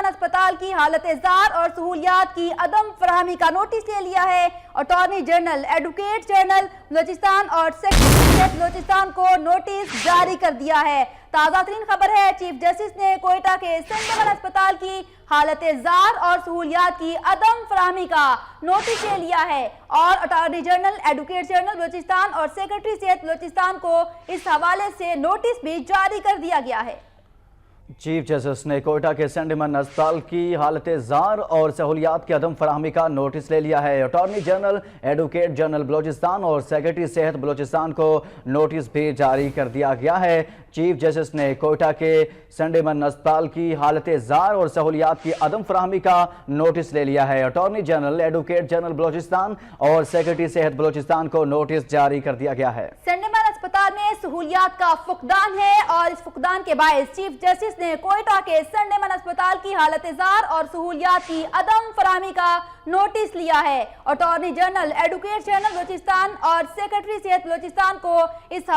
اسپتال کی حالت زار اور سہولیات کی عدم فراہمی کا نوٹس لے لیا ہے۔ Attorney general advocate general Balochistan اور سیکرٹری بلوچستان کو نوٹس جاری کر دیا ہے۔ تازہ ترین خبر ہے، چیف جسٹس نے کوئٹہ کے سنٹ ایمن اسپتال کی حالت زار اور سہولیات کی عدم فراہمی کا نوٹس لے لیا ہے اور attorney general advocate general Balochistan اور سیکرٹری صحت بلوچستان کو اس حوالے سے نوٹس بھی جاری کر دیا گیا ہے۔ چیف جسٹس نے کوئٹہ کے سنٹ ایمن اسپتال کی حالت زار اور سہولیات کی عدم فراہمی کا نوٹس لے لیا ہے۔ Attorney general advocate general Balochistan اور سیکرٹری صحت بلوچستان کو نوٹس بھی جاری کر دیا گیا ہے۔ چیف جسٹس نے کوئٹہ کے سنٹ ایمن اسپتال کی حالت زار اور سہولیات کی عدم فراہمی کا نوٹس لے لیا ہے۔ Attorney general advocate general Balochistan اور سیکرٹری صحت بلوچستان کو نوٹس جاری کر دیا گیا ہے۔ سنٹ ایمن اسپتال میں سہولیات کا فقدان ہے اور اس فقدان کے باعث چیف جسٹس نے کوئٹہ کے سنٹ ایمن اسپتال کی حالت زار اور سہولیات کی عدم فراہمی کا نوٹس لیا ہے۔ Attorney general advocate general Balochistan اور سیکرٹری صحت بلوچستان کو اس